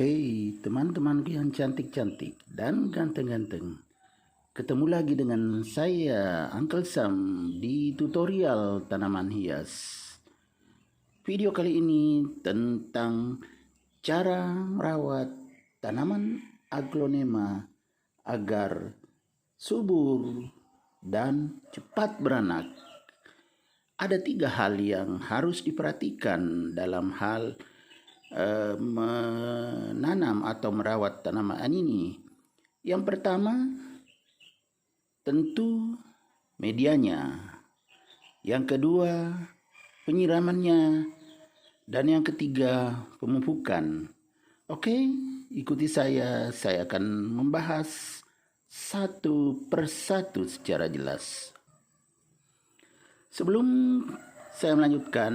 Hei teman-temanku yang cantik-cantik dan ganteng-ganteng. Ketemu lagi dengan saya Uncle Sam di tutorial tanaman hias. Video kali ini tentang cara merawat tanaman aglonema agar subur dan cepat beranak. Ada 3 hal yang harus diperhatikan dalam hal menanam atau merawat tanaman ini. Yang pertama, tentu medianya. Yang kedua, penyiramannya. Dan yang ketiga, pemupukan. Oke, ikuti saya akan membahas satu persatu secara jelas. Sebelum saya melanjutkan,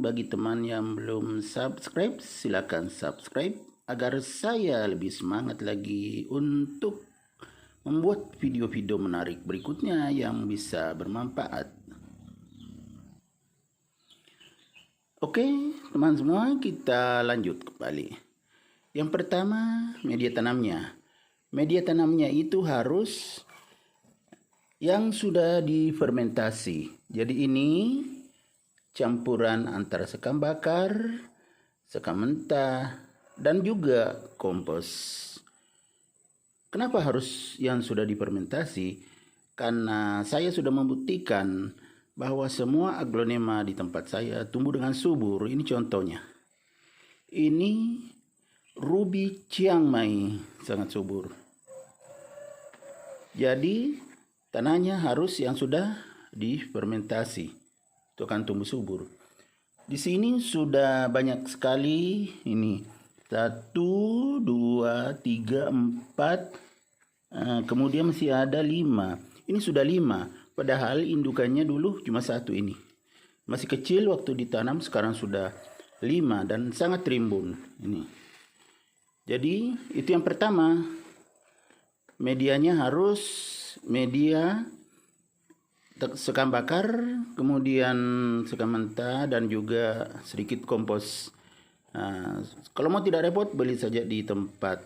bagi teman yang belum subscribe, silakan subscribe agar saya lebih semangat lagi untuk membuat video-video menarik berikutnya yang bisa bermanfaat. Oke, teman semua, kita lanjut kembali. Yang pertama, media tanamnya. Media tanamnya itu harus yang sudah difermentasi. Jadi ini campuran antara sekam bakar, sekam mentah, dan juga kompos. Kenapa harus yang sudah difermentasi? Karena saya sudah membuktikan bahwa semua aglonema di tempat saya tumbuh dengan subur. Ini contohnya. Ini Ruby Chiang Mai sangat subur. Jadi tanahnya harus yang sudah difermentasi. Itu akan tumbuh subur. Di sini sudah banyak sekali ini 1, 2, 3, 4, kemudian masih ada 5. Ini sudah 5, padahal indukannya dulu cuma 1 ini. Masih kecil waktu ditanam, sekarang sudah 5 dan sangat rimbun ini. Jadi itu yang pertama, medianya harus media sekam bakar, kemudian sekam mentah, dan juga sedikit kompos. Kalau mau tidak repot, beli saja di tempat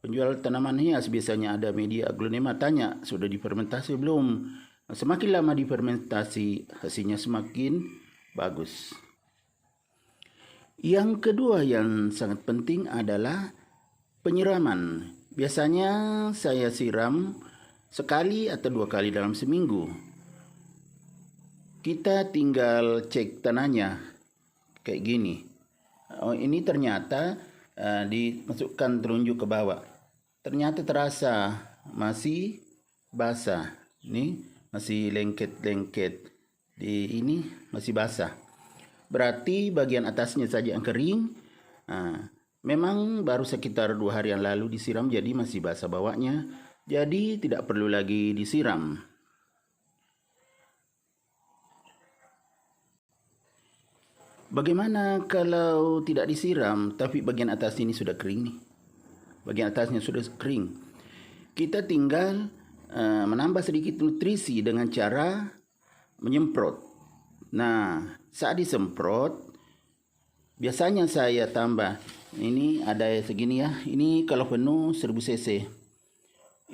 penjual tanaman hias. Biasanya ada media aglonema, tanya sudah difermentasi belum. Semakin lama difermentasi, hasilnya semakin bagus. Yang kedua yang sangat penting adalah penyiraman. Biasanya saya siram sekali atau 2 kali dalam seminggu. Kita tinggal cek tanahnya kayak gini. Oh, ini ternyata dimasukkan telunjuk ke bawah. Ternyata terasa masih basah. Ini masih lengket-lengket. Di ini masih basah. Berarti bagian atasnya saja yang kering. Memang baru sekitar 2 hari yang lalu disiram, jadi masih basah bawahnya. Jadi tidak perlu lagi disiram. Bagaimana kalau tidak disiram tapi bagian atas ini sudah kering nih? Bagian atasnya sudah kering. Kita tinggal menambah sedikit nutrisi dengan cara menyemprot. Nah, saat disemprot biasanya saya tambah. Ini ada segini ya. Ini kalau penuh 1000 cc.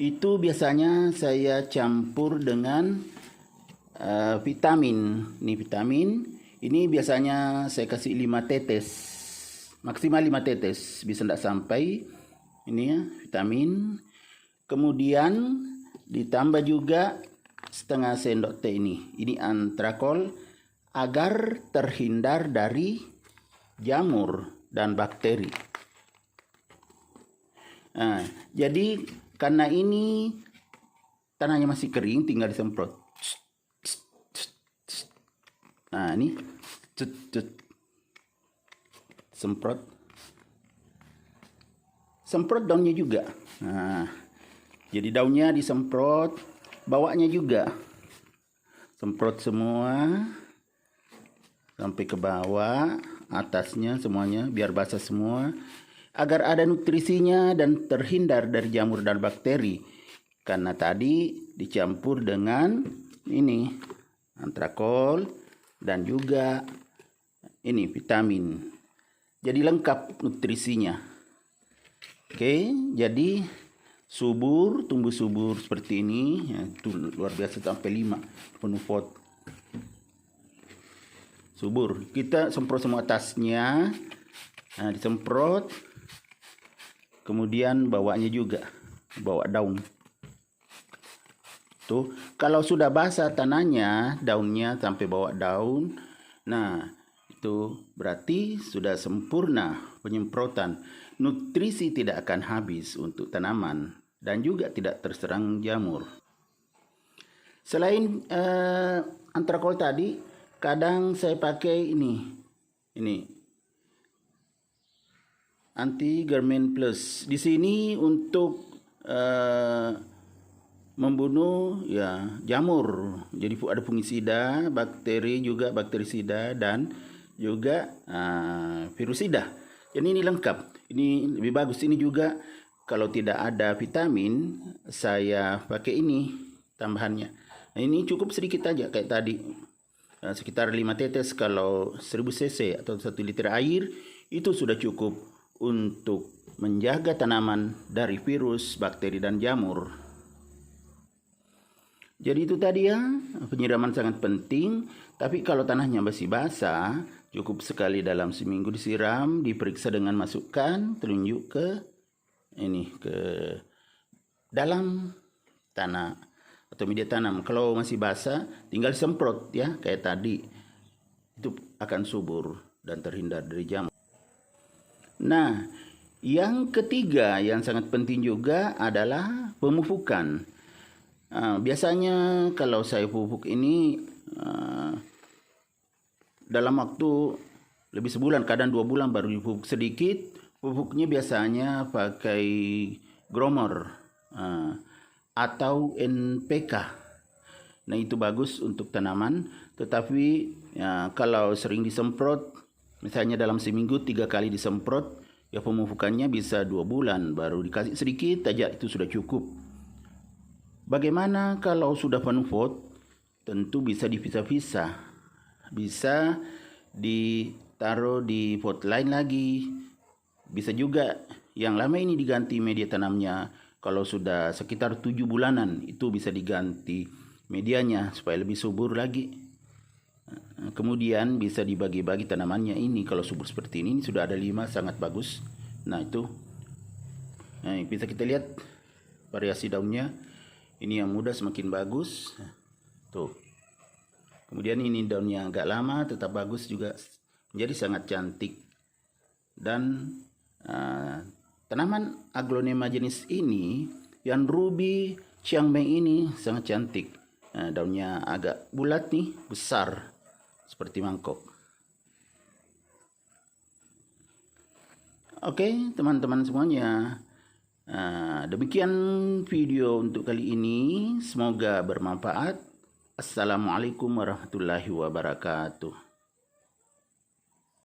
Itu biasanya saya campur dengan vitamin. Ini vitamin. Ini biasanya saya kasih 5 tetes, maksimal 5 tetes, bisa tidak sampai. Ini ya, vitamin. Kemudian ditambah juga setengah sendok teh ini antrakol, agar terhindar dari jamur dan bakteri. Jadi karena ini tanahnya masih kering, tinggal disemprot. Nah, ini semprot daunnya juga. Nah, jadi daunnya disemprot, bawahnya juga semprot semua sampai ke bawah, atasnya semuanya biar basah semua, agar ada nutrisinya dan terhindar dari jamur dan bakteri. Karena tadi dicampur dengan ini antrakol dan juga ini vitamin. Jadi lengkap nutrisinya. Oke, jadi subur, tumbuh subur seperti ini, ya, itu luar biasa sampai 5 penuh pot. Subur. Kita semprot semua atasnya. Nah, disemprot. Kemudian bawahnya juga, bawa daun. Tuh, kalau sudah basah tanahnya, daunnya sampai bawa daun. Nah, itu berarti sudah sempurna penyemprotan. Nutrisi tidak akan habis untuk tanaman dan juga tidak terserang jamur. Selain antrakol tadi, kadang saya pakai ini anti Germain Plus. Di sini untuk membunuh ya jamur. Jadi ada fungisida, bakteri juga bakterisida dan juga virusida. Jadi ini lengkap. Ini lebih bagus. Ini juga kalau tidak ada vitamin, saya pakai ini tambahannya. Nah, ini cukup sedikit aja kayak tadi. Sekitar 5 tetes kalau 1000 cc atau 1 liter air itu sudah cukup untuk menjaga tanaman dari virus, bakteri dan jamur. Jadi itu tadi ya, penyiraman sangat penting. Tapi kalau tanahnya masih basah, cukup sekali dalam seminggu disiram, diperiksa dengan masukan, telunjuk ke dalam tanah atau media tanam. Kalau masih basah, tinggal semprot ya, kayak tadi. Itu akan subur dan terhindar dari jamur. Nah, yang ketiga yang sangat penting juga adalah pemupukan. Biasanya kalau saya pupuk ini dalam waktu lebih sebulan, kadang 2 bulan baru dipupuk sedikit. Pupuknya biasanya pakai Gromor atau NPK. Nah, itu bagus untuk tanaman. Tetapi kalau sering disemprot, misalnya dalam seminggu 3 kali disemprot, ya pemupukannya bisa 2 bulan baru dikasih sedikit aja, itu sudah cukup. Bagaimana kalau sudah penuh pot? Tentu bisa dipisah-pisah. Bisa ditaruh di pot lain lagi. Bisa juga yang lama ini diganti media tanamnya. Kalau sudah sekitar 7 bulanan, itu bisa diganti medianya supaya lebih subur lagi. Kemudian bisa dibagi-bagi tanamannya ini. Kalau subur seperti ini sudah ada 5, sangat bagus. Nah, itu bisa kita lihat variasi daunnya. Ini yang muda semakin bagus. Tuh. Kemudian ini daunnya agak lama tetap bagus juga. Menjadi sangat cantik. Dan tanaman aglonema jenis ini, yang ruby Chiangmai ini sangat cantik. Daunnya agak bulat nih, besar seperti mangkok. Oke, teman-teman semuanya. Demikian video untuk kali ini. Semoga bermanfaat. Assalamualaikum warahmatullahi wabarakatuh.